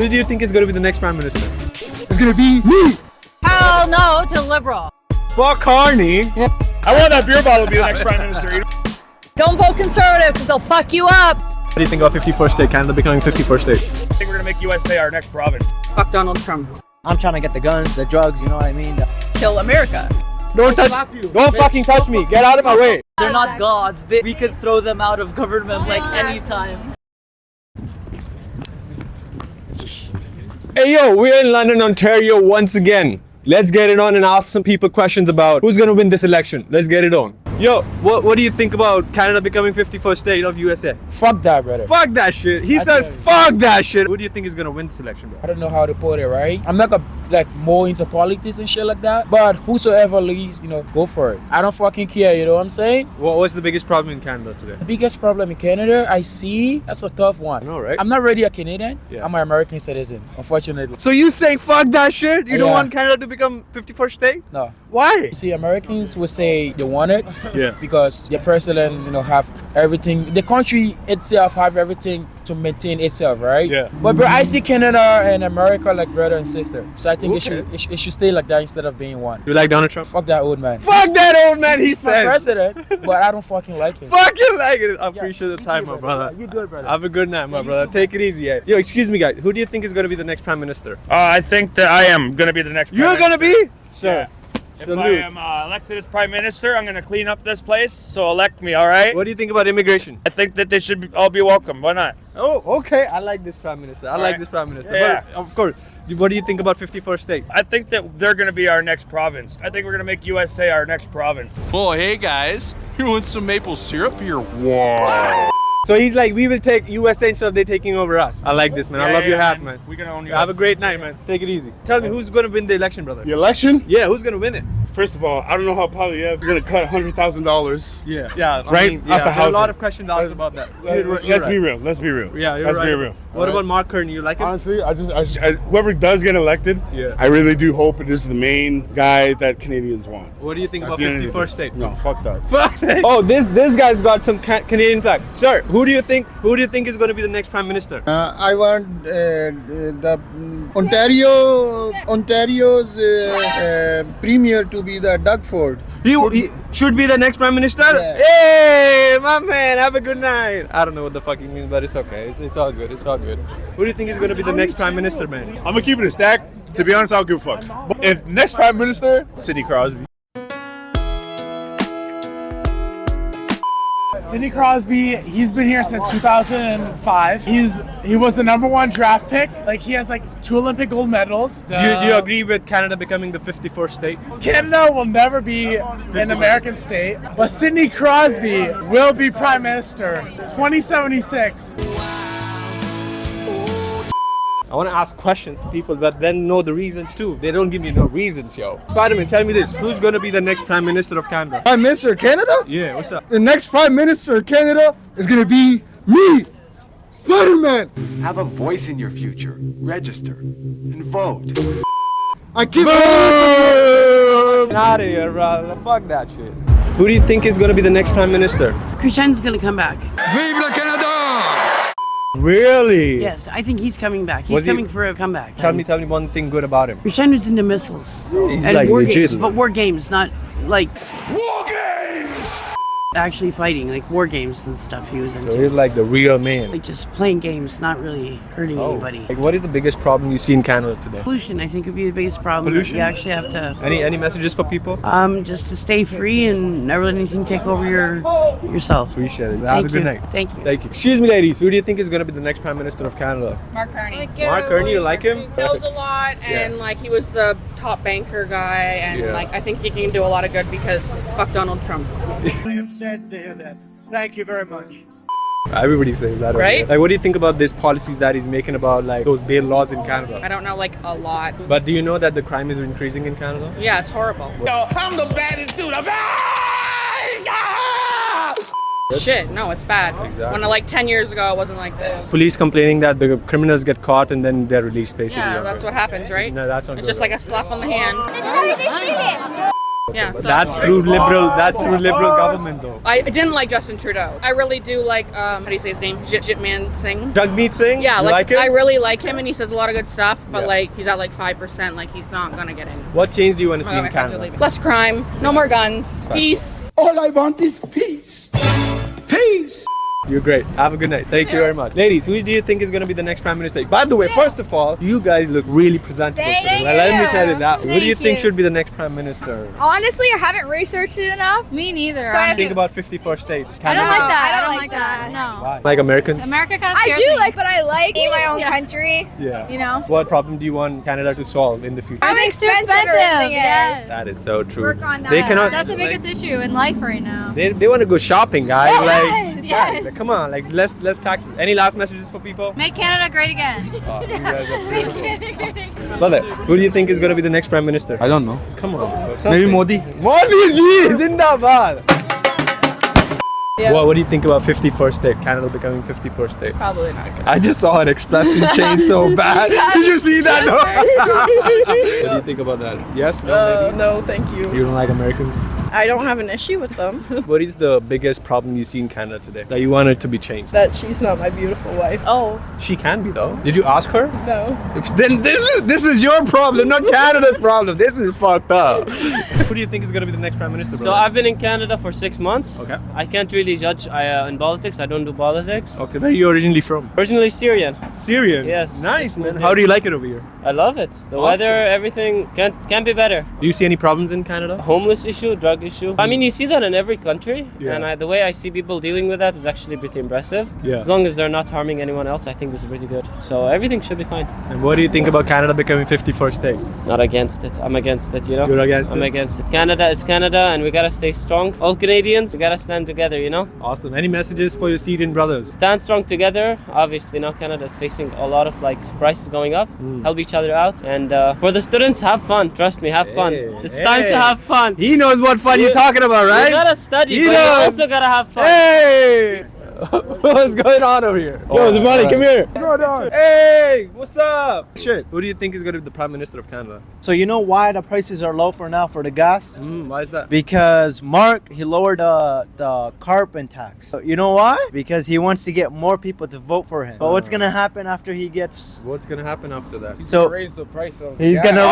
Who do you think is going to be the next Prime Minister? It's gonna be me! Hell no to liberal. Fuck Carney! I want that beer bottle to be the next Prime Minister. Don't vote conservative because they'll fuck you up. What do you think about 51st state? Canada becoming 51st state? I think we're gonna make USA our next province. Fuck Donald Trump. I'm trying to get the guns, the drugs, you know what I mean? Kill America. Don't touch me! Don't fucking touch me! Get out of my way! They're not gods. We could throw them out of government like anytime. Hey yo, we're in London, Ontario once again. Let's get it on and ask some people questions about who's gonna win this election. Let's get it on. Yo, what do you think about Canada becoming 51st state of USA? Fuck that, brother. Fuck that shit. He says fuck that shit. Who do you think is gonna win this election, bro? I don't know how to put it, right? I'm not gonna more into politics and shit like that. But whosoever leads, go for it. I don't fucking care, you know what I'm saying? What's the biggest problem in Canada today? The biggest problem in Canada, I see, that's a tough one. I know, right? I'm not really a Canadian. Yeah. I'm an American citizen, unfortunately. So you saying fuck that shit? You don't want Canada to become 51st state? No. Why? You see, Americans would say they want it. Yeah. Because the president, have everything. The country itself have everything to maintain itself, right? Yeah. But bro, I see Canada and America like brother and sister. So I think it should stay like that instead of being one. You like Donald Trump? Fuck that old man. Fuck that old man, he He's my said. president, but I don't fucking like him. Fucking like it. I appreciate the time, my brother. You good, brother. Have a good night, my brother. Take it easy, yeah. Yo, excuse me, guys. Who do you think is gonna be the next Prime Minister? I think that I am gonna be the next Prime You're gonna Minister. be? Sir. If I am elected as Prime Minister, I'm gonna clean up this place, so elect me, alright? What do you think about immigration? I think that they should all be welcome, why not? Oh, okay. I like this Prime Minister. I like this Prime Minister. Yeah. But, of course. What do you think about 51st state? I think that they're gonna be our next province. I think we're gonna make USA our next province. Oh, hey guys, you want some maple syrup for your wow? So he's like, we will take USA instead of they taking over us. I like this, man. I love your hat, man. We're gonna own you. Have a great night, man. Take it easy. Tell me, who's gonna win the election, brother? The election? Yeah, who's gonna win it? First of all, I don't know how Poilievre is gonna cut $100,000. Yeah. Right? There Off the are a housing. lot of questions asked about that. Let's be real. Let's be real. Yeah, Let's be real. What about Mark Carney? You like him? Honestly, I whoever does get elected, Yeah. I really do hope it is the main guy that Canadians want. What do you think At about the end of the 51st day. state? No, fuck that. Fuck that. Oh, this guy's got some Canadian flag. Sir, who do you think is going to be the next Prime Minister? I want the Ontario's premier to be the Doug Ford. He should be the next Prime Minister? Yeah. Hey, my man, have a good night. I don't know what the fuck he means, but it's okay. It's all good. It's all good. Who do you think is going to be the next Prime Minister, man? I'm gonna keep it a stack. To be honest, I don't give a fuck. If next Prime Minister, Sidney Crosby. Sidney Crosby, he's been here since 2005. He was the #1 draft pick. Like, he has 2 Olympic gold medals. Do you agree with Canada becoming the 51st state? Canada will never be an American state, but Sidney Crosby will be Prime Minister 2076. I want to ask questions to people that then know the reasons too. They don't give me no reasons, yo. Spider-Man, tell me this. Who's going to be the next Prime Minister of Canada? Prime Minister of Canada? Yeah, what's up? The next Prime Minister of Canada is gonna be me, Spider-Man. Have a voice in your future. Register and vote. I keep Get out of here, bro. Fuck that shit. Who do you think is going to be the next Prime Minister? Christian's gonna come back. Vive le Canada! Really? Yes, I think he's coming back. He's Was he- coming for a comeback. Tell me one thing good about him. Christian was into missiles He's and like war legit. games, but war games, not like War games! actually fighting, like war games and stuff. He was into. So he's like the real man. Like just playing games, not really hurting anybody. Like, what is the biggest problem you see in Canada today? Pollution, I think, would be the biggest problem. Pollution? You actually have to, Any messages for people? just to stay free and never let anything take over yourself. Appreciate it. Have Thank a good you. night. Thank you. Thank you. Excuse me, ladies. Who do you think is going to be the next Prime Minister of Canada? Mark Carney. Mark Carney, you like him? Knows a lot, and he was the top banker guy, and Yeah. I think he can do a lot of good because fuck Donald Trump. I am sad to hear that. Thank you very much. Everybody says that, Right? Like, what do you think about these policies that he's making about those bail laws in Canada? I don't know a lot. But do you know that the crime is increasing in Canada? Yeah, it's horrible. Yo, I'm the baddest dude. Shit, no, it's bad. Exactly. When 10 years ago, it wasn't like this. Police complaining that the criminals get caught and then they're released, basically. Yeah, that's what happens, right? No, that's not It's good. just like a slap on the hand. Yeah, so That's through liberal government though. I didn't like Justin Trudeau. I really do like how do you say his name? Jitman Singh. Jagmeet Singh? Yeah, You like him? I really like him and he says a lot of good stuff, but Yeah. like he's at like 5%, like he's not gonna get in. What change do you want to see Oh, in my friends are Canada? leaving. Less crime, no more guns, peace. All I want is peace. Peace. You're great. Have a good night. Thank you very much. Ladies, who do you think is going to be the next Prime Minister? By the way, first of all, you guys look really presentable today. Let me tell you that. Who do you think should be the next Prime Minister? Honestly, I haven't researched it enough. Me neither. So I Think about 51st state. I don't like that. I don't like that. No. Why? Like Americans? America kind of scares me. I do like what I like. In my own country. Yeah. You know. What problem do you want Canada to solve in the future? I think it's too expensive. Yes. That is so true. Work on that. They cannot. That's the biggest issue in life right now. They want to go shopping, guys. Yes, yes. Like, come on, like less taxes. Any last messages for people? Make Canada great again. Oh, you guys are beautiful. Brother, who do you think is going to be the next Prime Minister? I don't know. Come on. Maybe Modi. Modi ji, Zindabad. Yeah. What do you think about 51st state? Canada becoming 51st state? Probably not good. I just saw an expression change so bad. Did you see that? No? What do you think about that? Yes? No, maybe? No, thank you. You don't like Americans? I don't have an issue with them. What is the biggest problem you see in Canada today that you want it to be changed? That she's not my beautiful wife. Oh. She can be though. Did you ask her? No. Then this is your problem, not Canada's problem. This is fucked up. Who do you think is going to be the next Prime Minister? So I've been in Canada for 6 months. Okay. I can't really judge in politics. I don't do politics. Okay, where are you originally from? Originally Syrian. Syrian? Yes. Nice, man. How do you like it over here? I love it. The weather, everything can't be better. Do you see any problems in Canada? Homeless issue, drug issue. I mean, you see that in every country. Yeah. And the way I see people dealing with that is actually pretty impressive. Yeah. As long as they're not harming anyone else, I think this is pretty good. So everything should be fine. And what do you think about Canada becoming 51st state? Not against it. I'm against it, you know? You're against it? I'm against it. Canada is Canada and we gotta stay strong. All Canadians, we gotta stand together, you know? Awesome. Any messages for your Syrian brothers? Stand strong together. Obviously now Canada is facing a lot of prices going up. Help each other out. And for the students, have fun. Trust me, have fun. It's time to have fun. He knows what fun you're talking about, right? You gotta study, He but knows. you also gotta have fun. Hey! What's going on over here? Yo, Zamani, come here. Hey, what's up? Shit. Who do you think is going to be the Prime Minister of Canada? So you know why the prices are low for now for the gas? Why is that? Because Mark, he lowered the carbon tax. So you know why? Because he wants to get more people to vote for him. But what's gonna happen after he gets? What's gonna happen after that? He's gonna raise the price of He's gas. gonna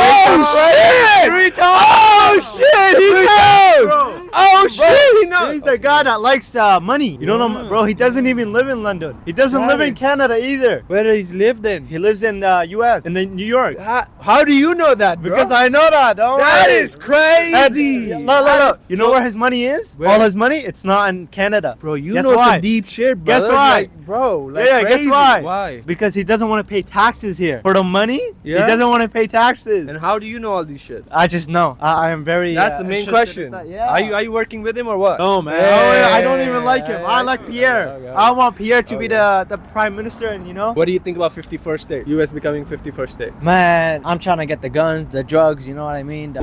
raise the price. Oh shit! He knows! Oh shit! He knows! He's the guy that likes money. You don't know, bro. He doesn't even live in London. He doesn't live in Canada either. Where does he live then? He lives in U.S. in New York. How do you know that, bro? Because I know that. That is crazy. Look. You know where his money is? Where? All his money? It's not in Canada. Bro, you Guess know why? some deep shit, bro. Guess why? Like, bro, like yeah, crazy. guess why? Why? Because he doesn't want to pay taxes here. For the money, Yeah? he doesn't want to pay taxes. And how do you know all these shit? I just know. I am very. That's the main interested in question. that. Yeah. Are you working with him or what? No, man. I don't even like him. I like Pierre. Okay. I want Pierre to be the prime minister, and you know. What do you think about 51st state? US becoming 51st state? Man, I'm trying to get the guns, the drugs. You know what I mean?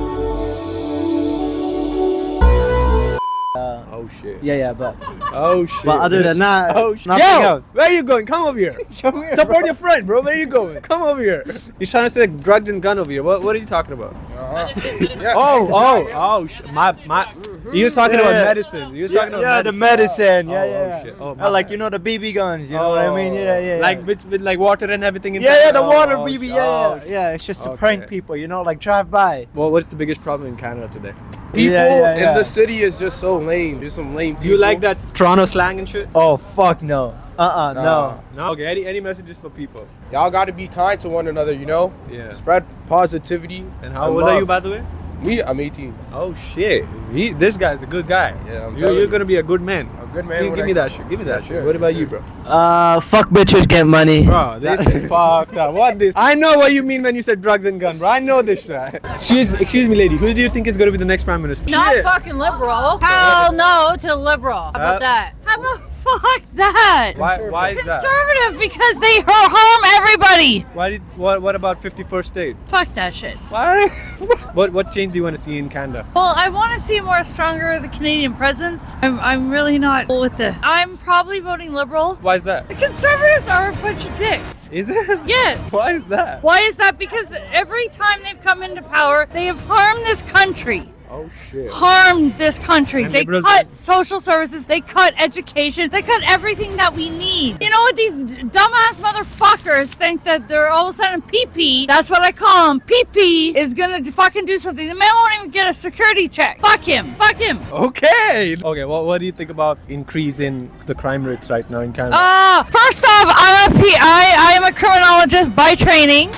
Oh shit. Yeah, but. Oh shit. But other than that, oh shit. nothing else. Where are you going? Come over here. Come here, Support bro. your friend, bro. Where are you going? Come over here. He's trying to say drugs and gun over here. What are you talking about? My. He was talking about medicine. He was talking about the medicine. Oh, yeah. Oh shit. Oh, Like you know the BB guns. You know what I mean? Yeah. Like with like water and everything inside. Yeah, the water Oh, BB. shit. Yeah. It's just to prank people. You know, like drive by. Well, what's the biggest problem in Canada today? People Yeah. in the city is just so lame. There's some lame people. Do you like that Toronto slang and shit? Oh fuck no. No. No. Okay. Any messages for people? Y'all got to be kind to one another, you know? Yeah. Spread positivity. And how old are you, by the way? Me, I'm 18. Oh shit. This guy's a good guy. Yeah, You're gonna be a good man. A good man. Give me that shit. Give me that shit. sure, What about sure. you, bro? Fuck bitches, get money. Bro, this is fucked up. What this? I know what you mean when you said drugs and gun, bro. I know this shit. Excuse me, lady. Who do you think is gonna be the next prime minister? Not Shit. fucking liberal. Hell no to liberal. How about that? How about fuck that? Why is that? Conservative because they harm everybody. What about 51st state? Fuck that shit. Why? What change do you want to see in Canada? Well, I want to see more stronger the Canadian presence. I'm really not cool with the. I'm probably voting liberal. Why is that? The conservatives are a bunch of dicks. Is it? Yes. Why is that? Why is that? Because every time they've come into power, they have harmed this country. Oh shit. harmed this country. And They liberals- cut social services, they cut education, they cut everything that we need. You know what these dumbass motherfuckers think that they're all of a sudden PP, that's what I call him, PP is gonna fucking do something. The man won't even get a security check. Fuck him. Fuck him. Okay. Okay, what do you think about increase in the crime rates right now in Canada? First off, I am a criminologist by training.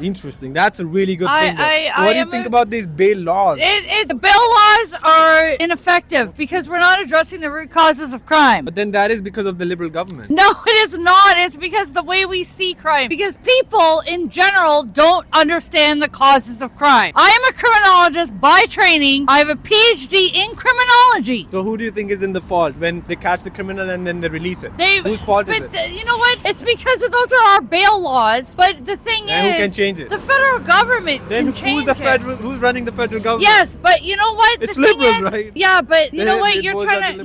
Interesting. That's a really good thing. I What do you am think a- about these bail laws? The bail laws are ineffective because we're not addressing the root causes of crime. But then that is because of the Liberal government. No, it is not. It's because the way we see crime. Because people in general don't understand the causes of crime. I am a criminologist by training. I have a PhD in criminology. So who do you think is in the fault when they catch the criminal and then they release it? Whose fault is it? You know what? It's because those are our bail laws. But the thing And is, who can change it? the federal government Then can change it. who's running the federal government? Yes, but you know what? It's the thing liberals, is, right? Yeah, but you know what? They You're both trying are to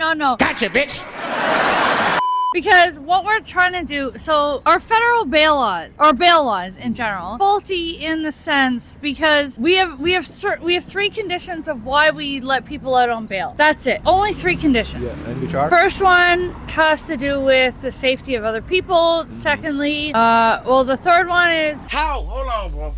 the no. Gotcha, bitch. Because what we're trying to do, so our federal bail laws, or bail laws in general, faulty in the sense because we have three conditions of why we let people out on bail. That's it. Only three conditions. Yes, and which are? First one has to do with the safety of other people. Secondly, the third one is How? Hold on, bro.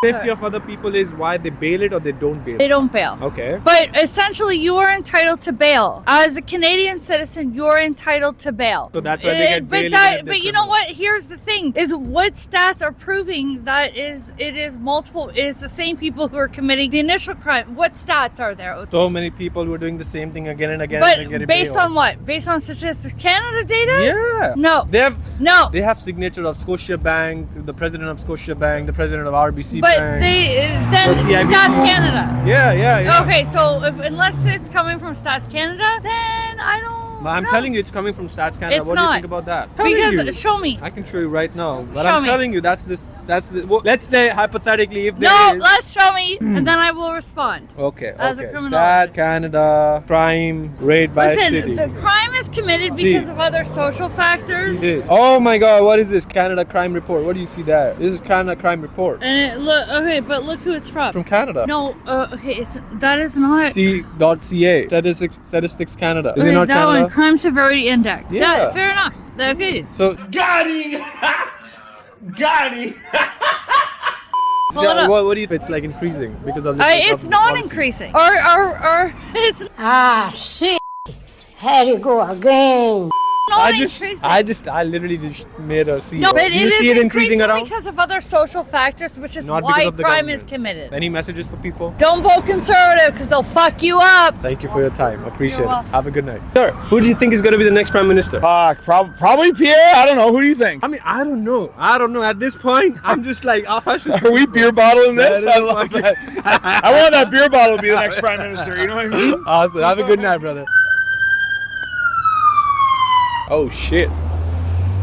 Safety of other people is why they bail it or they don't bail it? they don't bail. Okay. But essentially, you are entitled to bail. As a Canadian citizen, you're entitled to bail. So that's why they get bail even if But they're you know what? Here's the thing: is what stats are proving that it is multiple. It is the same people who are committing the initial crime. What stats are there? So many people who are doing the same thing again and again But and getting based bail. on what? Based on Statistics Canada data? Yeah. No. They have signature of Scotiabank, the president of Scotiabank, the president of RBC But Bank. then The CIBC. Stats Canada. Yeah. Okay, so unless it's coming from Stats Canada, then I don't. But I'm telling you, it's coming from Stats Canada. It's What do you not. think about that? Because show me. I can show you right now. But Show I'm me. telling you, that's the. Well, let's say hypothetically, if there No, is. let's show me, and then I will respond. Okay. As a okay. criminologist. Stat Canada crime rate by city. Listen, the crime is committed See. because of other social factors. See this. Oh my God! What is this? Canada crime report. What do you see there? This is Canada crime report. And but look who it's from. From Canada. No, okay, that is not. C.ca. Statistics Canada. Is Okay, it not that Canada? one, crime severity index. Yeah. Fair enough. Okay. So. Got him! Got him! Hold up. What do you? It's like increasing because of this. It's not increasing. Or it's shit. Here you go again. not increasing. I literally just made a scene. No, but Do you see it increasing around? because of other social factors, which is Not because why of the crime is government. committed. Any messages for people? Don't vote conservative because they'll fuck you up. Thank you for your time. Appreciate You're it. welcome. Have a good night. Sir, who do you think is going to be the next prime minister? Probably Pierre. I don't know. Who do you think? I mean, I don't know. At this point, I'm just like, Are we beer bottling this? I love that. I want that beer bottle to be the next prime minister. You know what I mean? Awesome. Have a good night, brother. Oh shit.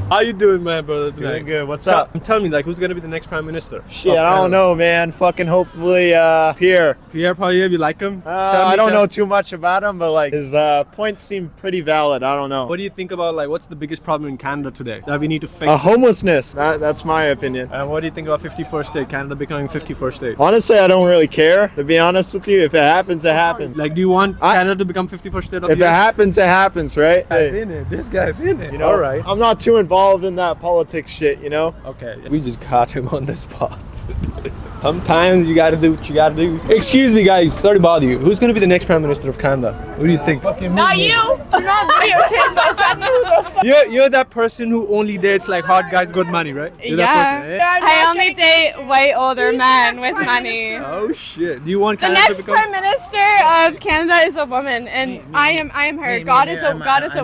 How you doing, man, brother? Tonight? Doing good. What's up? Tell me, like, who's gonna be the next prime minister? Shit, I don't know, man. Fucking hopefully, Pierre. Pierre Poilievre, you like him? I don't know too much about him, but like his points seem pretty valid. I don't know. What do you think about like what's the biggest problem in Canada today that we need to fix? Homelessness. That's my opinion. And what do you think about 51st state? Canada becoming 51st state? Honestly, I don't really care. To be honest with you, if it happens, it happens. Like, do you want Canada to become 51st state of If the it year? happens, it happens, right? This guy's in it. You know, all right. I'm not too involved in that politics shit, you know? Okay, we just caught him on the spot. Sometimes you gotta do what you gotta do. Excuse me, guys. Sorry to bother you. Who's gonna be the next prime minister of Canada? What do you think? Not you! Do not videotape us. I knew the fuck. You're that person who only dates like hot guys, good money, right? You're that person, eh? I only date way older men with money. Oh shit! Do you want The Canada next to become? prime minister of Canada is a woman, and I am her. God is a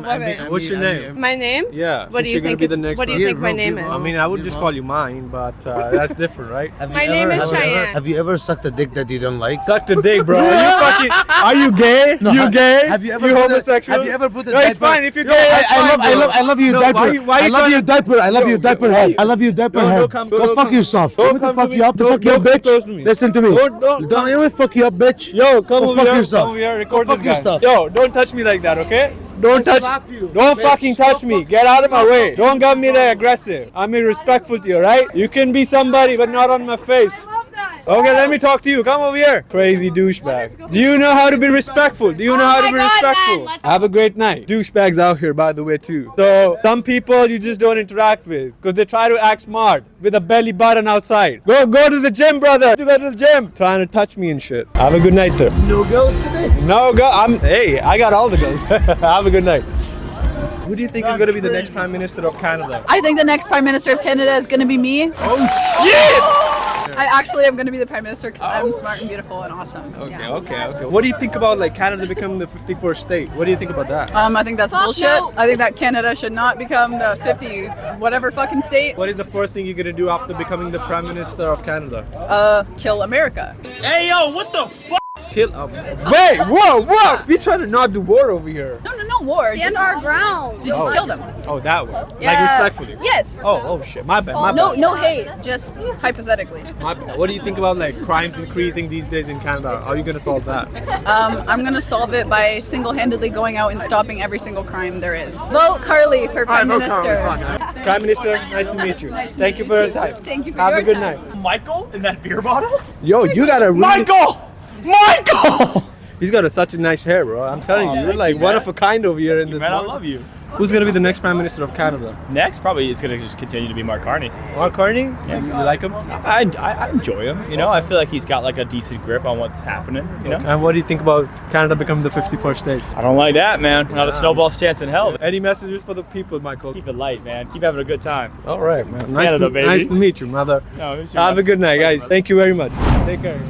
woman. What's your name? My name? Yeah. What do since you you're gonna think? be the next What do you prime- think my name is? I mean, I would just call you mine, but that's different, right? My name is Cheyenne. Have you ever sucked a dick that you don't like? Sucked a dick, bro. Are you fucking? Are you gay? No, you gay? Have you ever You put a- homosexual? have you ever put a No, it's diaper- fine if you're Yo, gay. that's fine, I love you, bro. diaper. Why I you love trying you, to- diaper. I love you, diaper head. I love you, diaper head. Go fuck yourself. Don't You want come to fuck to you me. up? To fuck you up, Don't come close to bitch. me. Listen to me. Don't You want to fuck you up, bitch? Yo, come Go over fuck here. yourself. Come over here. Record Go fuck this guy. yourself. Yo, don't touch me like that, okay? Don't touch. slap you. Don't Bitch. fucking touch me. Get out of my way. Don't get me that aggressive. I'm irrespectful to you, right? You can be somebody, but not on my face. Okay, let me talk to you. Come over here. Crazy douchebag. Do you know how to be respectful? Do you know how to be respectful? Have a great night. Douchebags out here, by the way, too. So, some people you just don't interact with because they try to act smart with a belly button outside. Go to the gym, brother. Go to the gym. Trying to touch me and shit. Have a good night, sir. No girls today? No, hey, I got all the girls. Have a good night. Who do you think is going to be the next Prime Minister of Canada? I think the next Prime Minister of Canada is going to be me. Oh, shit! I actually am going to be the Prime Minister because I'm smart and beautiful and awesome. Okay. What do you think about like Canada becoming the 51st state? What do you think about that? I think that's bullshit. no. I think that Canada should not become the 50 whatever fucking state. What is the first thing you're going to do after becoming the Prime Minister of Canada? Kill America. Hey, yo, what the fuck? Kill Wait, whoa! We trying to not do war over here. No war. Stand our ground. Just kill them. Oh, that one. Yeah. Like respectfully. Yes. Oh shit. My bad. No hate. Just hypothetically. My bad. What do you think about like crimes increasing these days in Canada? How are you gonna solve that? I'm gonna solve it by single-handedly going out and stopping every single crime there is. Vote Carly for Prime Minister. Prime Minister, nice to meet you. Thank you for your time. Thank you for Have your a good time. night. Michael in that beer bottle? Yo, you got a really... Michael! He's got such a nice hair, bro. I'm telling you, you're like one of a kind over here in this. Man, I market. love you. Who's gonna be the next Prime Minister of Canada? Next, probably it's gonna just continue to be Mark Carney. Mark Carney? Yeah. You like him? I enjoy him. You know, I feel like he's got like a decent grip on what's happening. You know. And what do you think about Canada becoming the 51st state? I don't like that, man. Not a snowball's chance in hell. Any messages for the people, Michael? Keep it light, man. Keep having a good time. All right, man. Canada, baby. Nice to meet you, mother. No, Have a good night, guys. Thank you very much. Take care.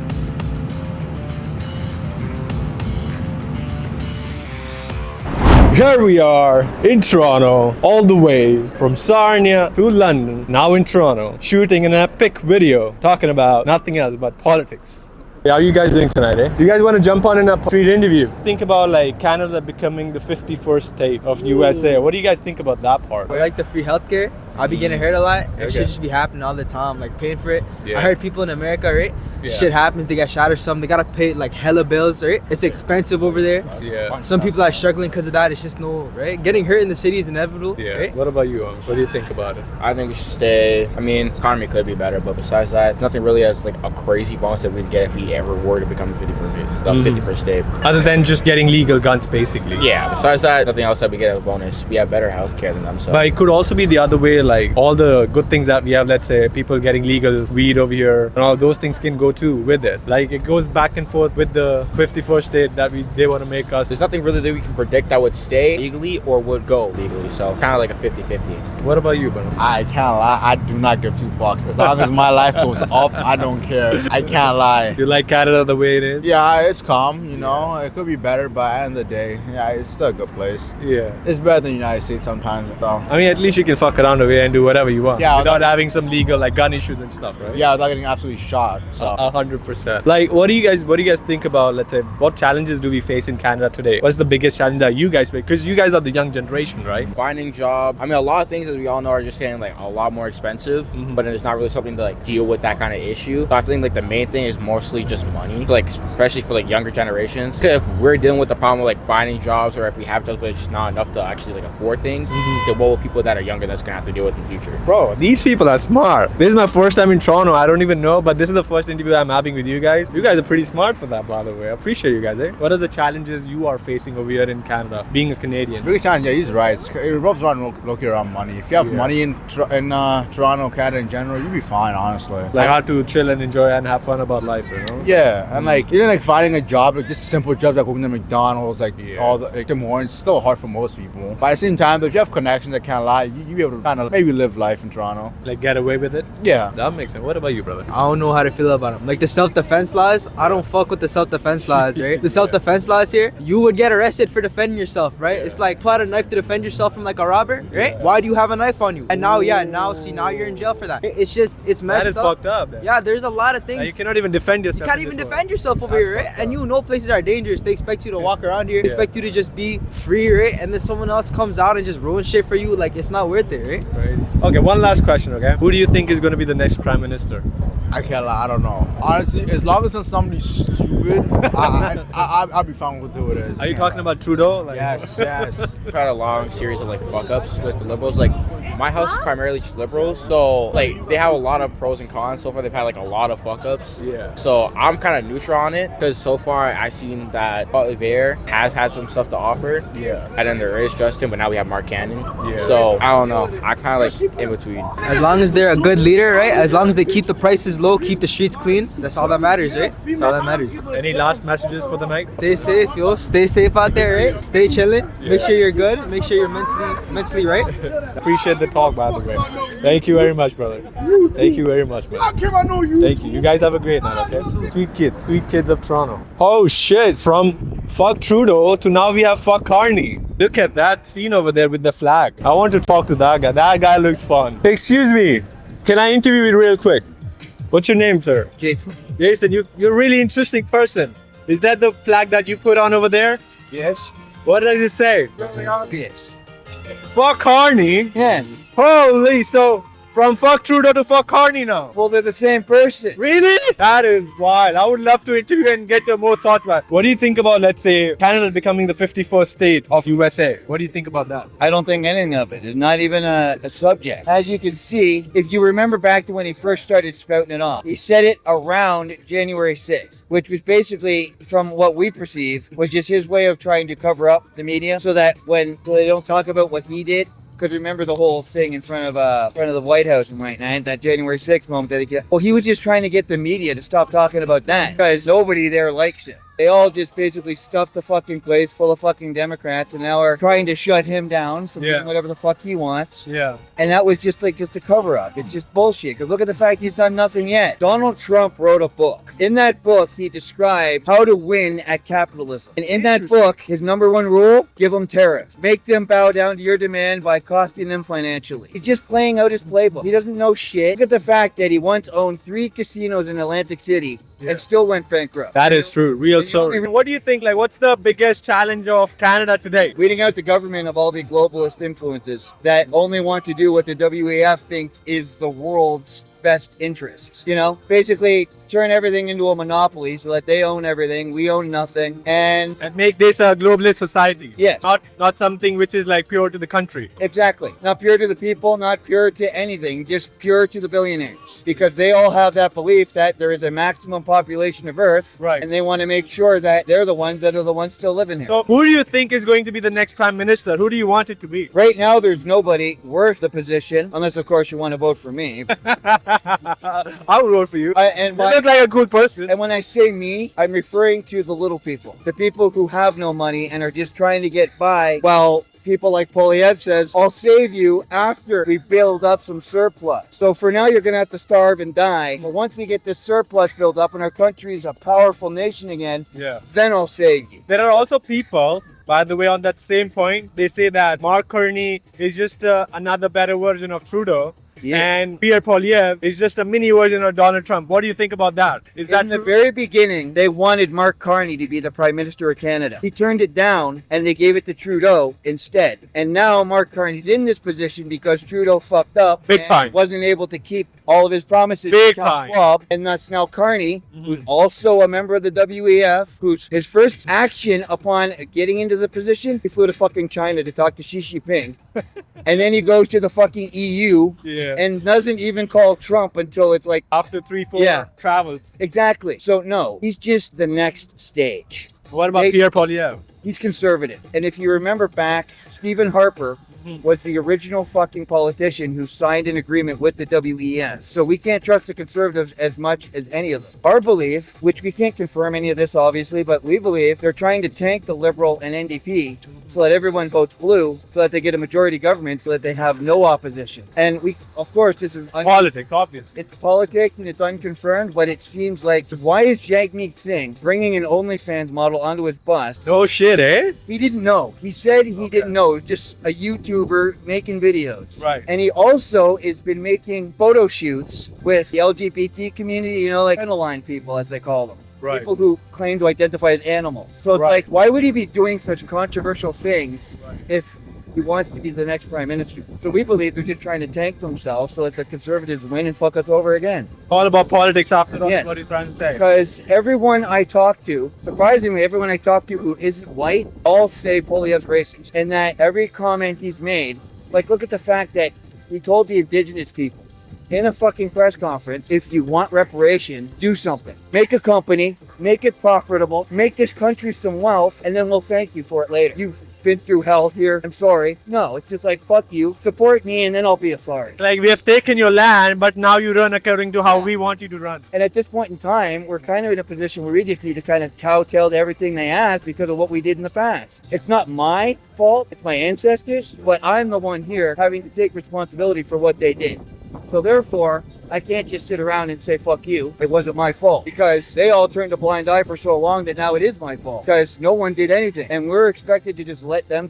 Here we are in Toronto, all the way from Sarnia to London, now in Toronto, shooting an epic video talking about nothing else but politics. How are you guys doing tonight, eh? Do you guys want to jump on in a street interview? Think about like Canada becoming the 51st state of USA. What do you guys think about that part? I like the free healthcare. I be getting hurt a lot. It Okay. should just be happening all the time, like paying for it. Yeah. I heard people in America, right? Yeah. Shit happens, they got shot or something. They gotta pay like hella bills, right? It's expensive over there. Yeah. Some people are struggling because of that. It's just no, right? Getting hurt in the city is inevitable. Yeah. Right? What about you, What do you think about it? I think we should stay. I mean, economy could be better, but besides that, nothing really has like a crazy bonus that we'd get if we ever were to become the 51st state. Other than just getting legal guns, basically. Yeah. Besides that, nothing else that we get as a bonus. We have better healthcare than them. So. But it could also be the other way, like all the good things that we have, let's say people getting legal weed over here, and all those things can go too with it. Like it goes back and forth with the 51st state that they want to make us. There's nothing really that we can predict that would stay legally or would go legally. So kind of like a 50-50. What about you, bro? I can't lie. I do not give two fucks. As long as my life goes up, I don't care. I can't lie. You like Canada the way it is? Yeah, it's calm, you know. It could be better, but at the end of the day, yeah, it's still a good place. Yeah. It's better than the United States sometimes, though. I mean, at least you can fuck around over here and do whatever you want. Yeah, without having some legal like gun issues and stuff, right? Yeah, without getting absolutely shot. So 100%. Like, what do you guys think about? Let's say, what challenges do we face in Canada today? What's the biggest challenge that you guys face? Because you guys are the young generation, right? Finding job. I mean, a lot of things, as we all know, are just getting like a lot more expensive, but it's not really something to like deal with that kind of issue. So I think like the main thing is mostly just money, like especially for like younger generations. 'Cause if we're dealing with the problem of like finding jobs, or if we have jobs but it's just not enough to actually like afford things, then what will people that are younger that's gonna have to deal with in the future? Bro, these people are smart. This is my first time in Toronto. I don't even know, but this is the first interview I'm having with you guys. You guys are pretty smart for that, by the way. I appreciate you guys, eh? What are the challenges you are facing over here in Canada, being a Canadian? biggest challenge, yeah, he's right. It revolves around locally around money. If you have money in Toronto, Canada in general, you'll be fine, honestly. Like how to chill and enjoy and have fun about life, you know? Yeah, and like even like finding a job, like just simple jobs like working at McDonald's, like all the like Tim Hortons, it's still hard for most people. But at the same time, though, if you have connections that can't lie, you be able to kind of maybe live life in Toronto. Like get away with it? Yeah. That makes sense. What about you, brother? I don't know how to feel about them. Like the self-defense laws, I don't fuck with the self-defense laws, right? The self-defense laws here, you would get arrested for defending yourself, right? It's like pull out a knife to defend yourself from like a robber, right? Why do you have a knife on you? And now you're in jail for that. It's just, it's messed up. That is fucked up. Then. Yeah, there's a lot of things. Like, you cannot even defend yourself. You can't even defend yourself over here, right? And you know places are dangerous. They expect you to walk around here. They expect you to just be free, right? And then someone else comes out and just ruins shit for you. Like, it's not worth it, right? Okay, one last question, okay? Who do you think is going to be the next Prime Minister? I can't lie, I don't know. Honestly, as long as it's somebody stupid, I'll be fine with who it is. Are you talking about Trudeau? Like, Yes. We've had a long series of like fuck ups with the Liberals. Like my house is primarily just Liberals, so like they have a lot of pros and cons. So far they've had like a lot of fuck ups. Yeah. So I'm kind of neutral on it because so far I've seen that Poilievre has had some stuff to offer. Yeah. And then there is Justin, but now we have Mark Cannon. Yeah. So I don't know. I kind of like in between. As long as they're a good leader, right? As long as they keep the prices low, keep the streets clean, that's all that matters, right? That's all that matters. Any last messages for the night? Stay safe, yo. Stay safe out there, right? Stay chilling. Make sure you're good. Make sure you're mentally right. Appreciate the talk, by the way. Thank you very much, brother. Thank you very much, man. Thank you. You guys have a great night, okay? Sweet kids of Toronto. Oh shit, from fuck Trudeau to now we have fuck Carney. Look at that scene over there with the flag. I want to talk to that guy. That guy looks fun. Excuse me, can I interview you real quick? What's your name, sir? Jason. Jason, you're a really interesting person. Is that the flag that you put on over there? Yes. What does it say? Yes. Fuck Carney? Yeah. Holy, so from fuck Trudeau to fuck Carney now? Well, they're the same person. Really? That is wild. I would love to interview and get your more thoughts about it. What do you think about, let's say, Canada becoming the 51st state of USA? What do you think about that? I don't think anything of it. It's not even a subject. As you can see, if you remember back to when he first started spouting it off, he said it around January 6th, which was basically, from what we perceive, was just his way of trying to cover up the media so that so they don't talk about what he did. Because remember the whole thing in front of the White House right now, that January 6th moment that he was just trying to get the media to stop talking about that because nobody there likes him. They all just basically stuffed the fucking place full of fucking Democrats and now are trying to shut him down from doing whatever the fuck he wants. Yeah. And that was just a cover up. It's just bullshit. Because look at the fact he's done nothing yet. Donald Trump wrote a book. In that book, he described how to win at capitalism. And in that book, his number one rule, give them tariffs. Make them bow down to your demand by costing them financially. He's just playing out his playbook. He doesn't know shit. Look at the fact that he once owned 3 casinos in Atlantic City and still went bankrupt. That is true. Real story. What do you think? Like, what's the biggest challenge of Canada today? Weeding out the government of all the globalist influences that only want to do what the WEF thinks is the world's best interests. You know, basically turn everything into a monopoly so that they own everything, we own nothing, and make this a globalist society. Yes. Not something which is like pure to the country. Exactly. Not pure to the people, not pure to anything, just pure to the billionaires. Because they all have that belief that there is a maximum population of Earth, right? And they want to make sure that they're the ones that are the ones still living here. So who do you think is going to be the next prime minister? Who do you want it to be? Right now, there's nobody worth the position, unless of course you want to vote for me. I would vote for you. You look like a cool person. And when I say me, I'm referring to the little people. The people who have no money and are just trying to get by while people like Poilievre says, I'll save you after we build up some surplus. So for now, you're going to have to starve and die. But once we get this surplus built up and our country is a powerful nation again, then I'll save you. There are also people, by the way, on that same point, they say that Mark Carney is just another better version of Trudeau. Yes. And Pierre Poilievre is just a mini version of Donald Trump. What do you think about that? Is that in the very beginning, they wanted Mark Carney to be the Prime Minister of Canada. He turned it down and they gave it to Trudeau instead. And now Mark Carney's in this position because Trudeau fucked up big time, wasn't able to keep all of his promises. Big time. Schwab, and that's now Carney, who's also a member of the WEF, whose his first action upon getting into the position, he flew to fucking China to talk to Xi Jinping. And then he goes to the fucking EU and doesn't even call Trump until it's like after 3-4 travels. Exactly. So no, he's just the next stage. What about Pierre Poilievre? He's conservative. And if you remember back, Stephen Harper was the original fucking politician who signed an agreement with the WEF. So we can't trust the conservatives as much as any of them. Our belief, which we can't confirm any of this obviously, but we believe they're trying to tank the Liberal and NDP so that everyone votes blue, so that they get a majority government, so that they have no opposition. And we, of course, this is politics, obviously. It's politics and it's unconfirmed, but it seems like, why is Jagmeet Singh bringing an OnlyFans model onto his bus? No shit, eh? He didn't know. He said he didn't know. It was just a YouTuber making videos. Right. And he also has been making photo shoots with the LGBT community, you know, like line people, as they call them. Right. People who claim to identify as animals. So it's like, why would he be doing such controversial things if he wants to be the next prime minister. So we believe they're just trying to tank themselves so that the Conservatives win and fuck us over again. All about politics after all. Yes. What are you trying to say? Because everyone I talk to, surprisingly, everyone I talk to who isn't white, all say Poilievre's racist. And that every comment he's made, like look at the fact that he told the indigenous people in a fucking press conference, if you want reparation, do something. Make a company, make it profitable, make this country some wealth, and then we'll thank you for it later. You've been through hell here, I'm sorry. No, it's just like, fuck you, support me, and then I'll be sorry. Like, we have taken your land, but now you run according to how we want you to run. And at this point in time, we're kind of in a position where we just need to kind of kowtow to everything they ask because of what we did in the past. It's not my fault, it's my ancestors, but I'm the one here having to take responsibility for what they did. So therefore, I can't just sit around and say, fuck you, it wasn't my fault. Because they all turned a blind eye for so long that now it is my fault. Because no one did anything. And we're expected to just let them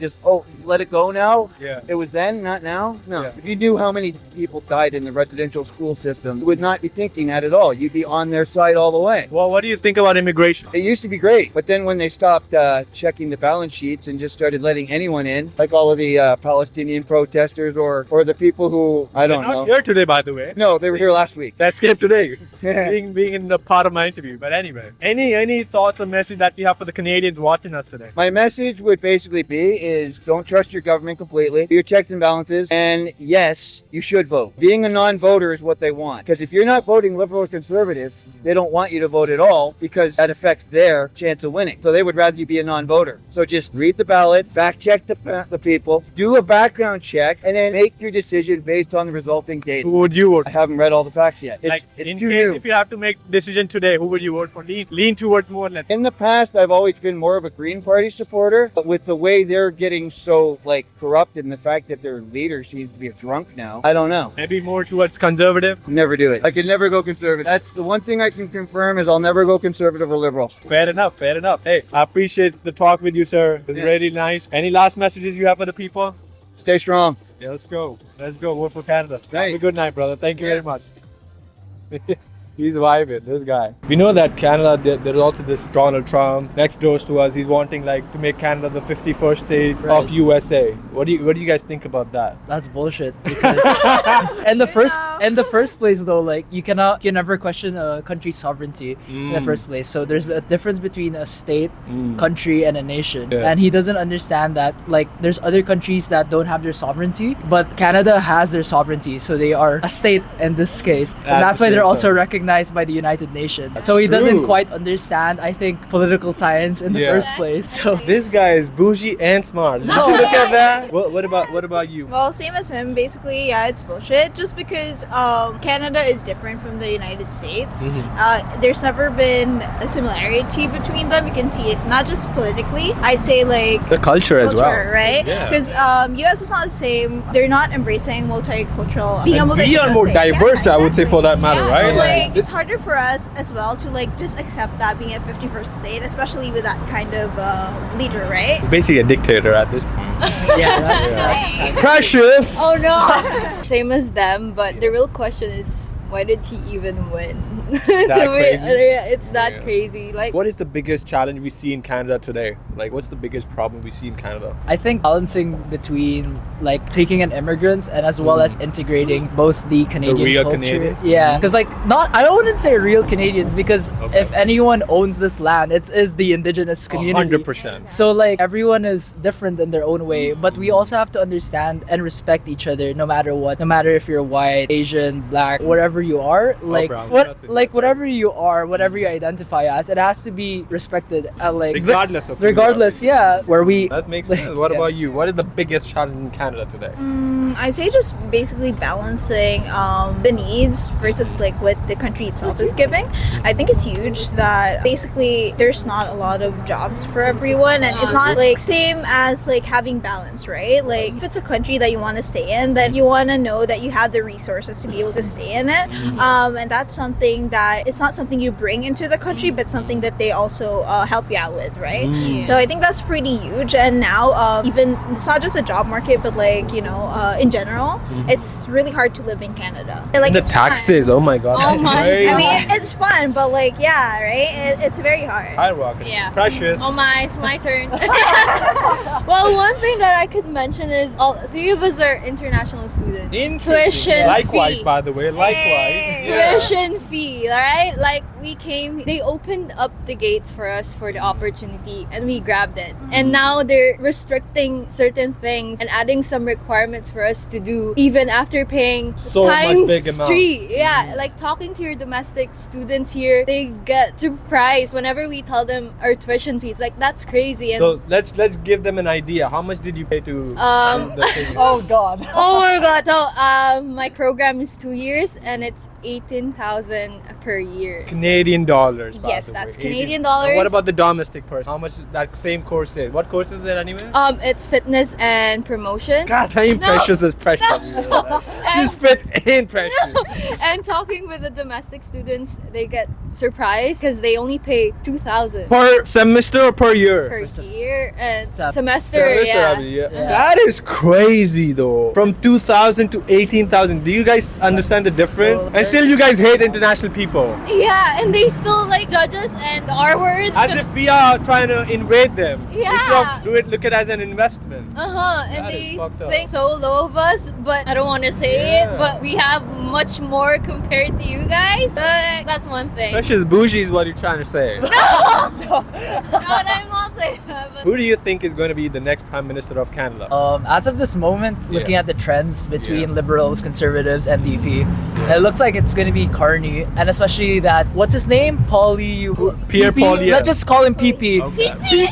let it go now? Yeah. It was then, not now? No. Yeah. If you knew how many people died in the residential school system, you would not be thinking that at all. You'd be on their side all the way. Well, what do you think about immigration? It used to be great. But then when they stopped checking the balance sheets and just started letting anyone in, like all of the Palestinian protesters or the people who, I don't know. They're not here today, by the way. No, they were here last week. That skipped today, being in the part of my interview. But anyway, any thoughts or message that you have for the Canadians watching us today? My message would basically be is don't trust your government completely. Do your checks and balances. And yes, you should vote. Being a non-voter is what they want. Because if you're not voting Liberal or Conservative, they don't want you to vote at all because that affects their chance of winning. So they would rather you be a non-voter. So just read the ballot, fact check the people, do a background check, and then make your decision based on the resulting data. Who would you vote? I haven't read all the facts yet. It's in too case new. if you have to make a decision today, who would you vote for? Lean towards more or less. In the past, I've always been more of a Green Party supporter, but with the way they're getting so corrupt and the fact that their leader seems to be a drunk now, I don't know. Maybe more towards Conservative? Never do it. I can never go Conservative. That's the one thing I can confirm is I'll never go Conservative or Liberal. Fair enough. Hey, I appreciate the talk with you, sir. It was really nice. Any last messages you have for the people? Stay strong. Yeah, let's go. Vote for Canada. Have a good night, brother. Thank you very much. He's vibing, this guy. We know that Canada, there's also this Donald Trump next door to us. He's wanting to make Canada the 51st state of USA. What do you guys think about that? That's bullshit. Because in the first place though, you can never question a country's sovereignty in the first place. So there's a difference between a state, country, and a nation. Yeah. And he doesn't understand that there's other countries that don't have their sovereignty, but Canada has their sovereignty. So they are a state in this case. And that's why they're also recognized by the United Nations. So he doesn't quite understand, I think, political science in the first place. So this guy is bougie and smart. Did you look at that? What about you? Well, same as him. Basically, yeah, it's bullshit. Just because Canada is different from the United States. There's never been a similarity between them. You can see it not just politically. I'd say the culture as well, right? Because US is not the same. They're not embracing multicultural. We are more diverse, I would say, for that matter, right? So, it's harder for us as well to just accept that being a 51st state, especially with that kind of leader, right? He's basically a dictator at this point. Yeah, that's precious. Oh no. Same as them, but the real question is, why did he even win? It's that crazy. What is the biggest challenge we see in Canada today? What's the biggest problem we see in Canada? I think balancing between taking in immigrants and as well as integrating both the Canadian real culture. Canadians? Yeah, because I wouldn't say real Canadians because if anyone owns this land, it is the indigenous community. 100%. So everyone is different in their own way, but we also have to understand and respect each other no matter what. No matter if you're white, Asian, black, whatever you are, whatever you are, whatever you identify as, it has to be respected. Regardless of where we. That makes sense. What about you? What is the biggest challenge in Canada today? I'd say just basically balancing the needs versus what the country itself is giving. I think it's huge that basically there's not a lot of jobs for everyone, and it's not same as having balance, right? If it's a country that you want to stay in, then you want to know that you have the resources to be able to stay in it. And that's something that it's not something you bring into the country, but something that they also help you out with, right? So I think that's pretty huge. And now even it's not just a job market, but like in general, it's really hard to live in Canada. Like The it's taxes, oh my god. Fun. Crazy. I mean, it's fun, but like right? It's very hard. Skyrocketing. Yeah. Precious. Oh my, it's my turn. Well, one thing that I could mention is all three of us are international students. Tuition Likewise, fee. by the way. Likewise. Tuition fee, alright? Like we came, they opened up the gates for us for the opportunity and we grabbed it. And now they're restricting certain things and adding some requirements for us to do even after paying So much times big amount. 3. Yeah, like talking to your domestic students here, they get surprised whenever we tell them our tuition fees. Like that's crazy. And So let's give them an idea. How much did you pay to the thing? Oh god. oh my god. So my program is 2 years and it's 18,000 per year. Canadian dollars. By Yes, the that's way. Canadian 18. dollars. And what about the domestic person? How much that same course is? What course is it anyway? It's fitness and promotion. God, time precious is precious. She's fit in precious. And talking with the domestic students, they get surprised because they only pay 2,000 Per semester or per year? per year and semester. Semester, Yeah. I mean, yeah. That is crazy though. From 2,000 to 18,000. Do you guys understand the difference? And still you guys hate international people. Yeah, and they still like judge us and our words. As if we are trying to invade them. Yeah. Instead of look at it as an investment. And That they is fucked up. think so low of us, but I don't want to say it, but we have much more compared to you guys. That's one thing. Precious bougie is what you're trying to say. No, I'm not saying that. But Who do you think is going to be the next Prime Minister of Canada? As of this moment, looking at the trends between Liberals, Conservatives, and DP, it looks like it's going to be Carney, and especially that what's his name, Pierre PP? Poilievre. Let's just call him PP. PP,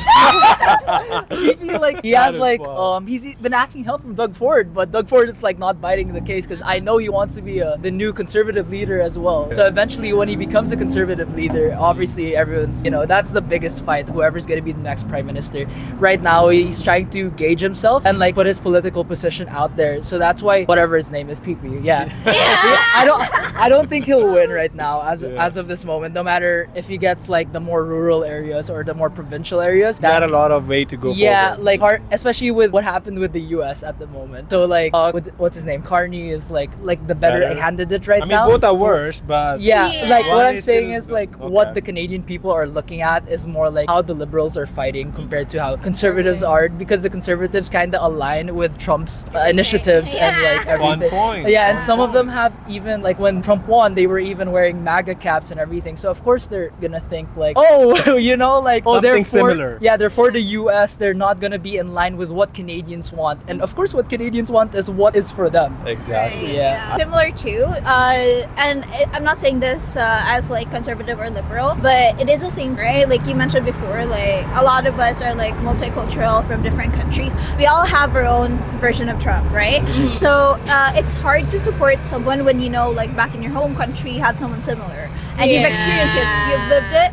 like he has is like wild. he's been asking help from Doug Ford, but Doug Ford is like not biting the case because I know he wants to be the new Conservative leader as well. So eventually, when he becomes a Conservative leader, obviously everyone's that's the biggest fight. Whoever's going to be the next Prime Minister. Right now, he's trying to gauge himself and like put his political position out there. So that's why whatever his name is, PP. Yeah. I don't think he'll win right now as of this moment. No matter if he gets like the more rural areas or the more provincial areas. He's got a lot of way to go forward. Like especially with what happened with the US at the moment. So like with what's his name? Carney is like the better candidate right now. I mean, both are worse, but like what I'm saying still is like what the Canadian people are looking at is more like how the Liberals are fighting compared to how Conservatives are, because the Conservatives kind of align with Trump's initiatives and like everything. point. Yeah, and some of them have even like when Trump won, they were even wearing MAGA caps and everything. So of course they're gonna think like, oh, they're Something similar. Yeah, they're for the US. They're not gonna be in line with what Canadians want, and of course, what Canadians want is what is for them. Exactly. Yeah. Similar too, and I'm not saying this as like conservative or liberal, but it is the same, right? Like you mentioned before, like a lot of us are like multicultural from different countries. We all have our own version of Trump, right? So it's hard to support someone when like back in your home country you have someone similar and you've experienced it, you've lived it,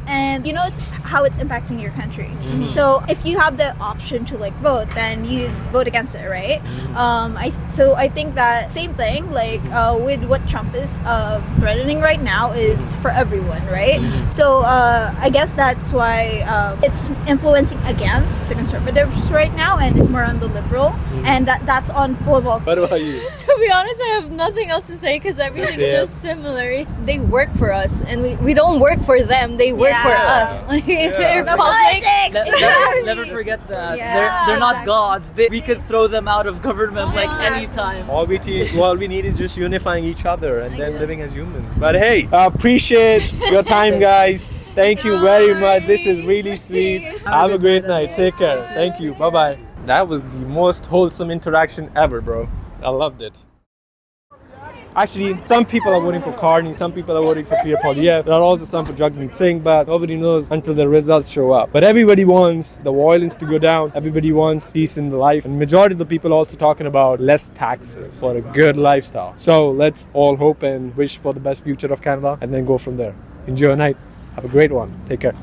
and it's how it's impacting your country. So if you have the option to like vote, then you vote against it, right? I think that same thing like with what Trump is threatening right now is for everyone, right? So I guess that's why it's influencing against the conservatives right now, and it's more on the liberal, and that's on political. What about you? to be honest, I have nothing else to say because everything's just similar. They work for us, and we don't work for them. They work for us. Like they're politics. Never forget that. They're not gods. We could throw them out of government like anytime. All we need is just unifying each other and then living as humans. But hey, appreciate your time, guys. Thank you very much. This is really sweet. Have a great night. Take care. Thank you. Bye-bye. That was the most wholesome interaction ever, bro. I loved it. Actually, some people are voting for Carney, some people are voting for Pierre Poilievre. There are also some for Jagmeet Singh, but nobody knows until the results show up. But everybody wants the violence to go down. Everybody wants peace in the life. And majority of the people are also talking about less taxes for a good lifestyle. So let's all hope and wish for the best future of Canada and then go from there. Enjoy your night. Have a great one. Take care.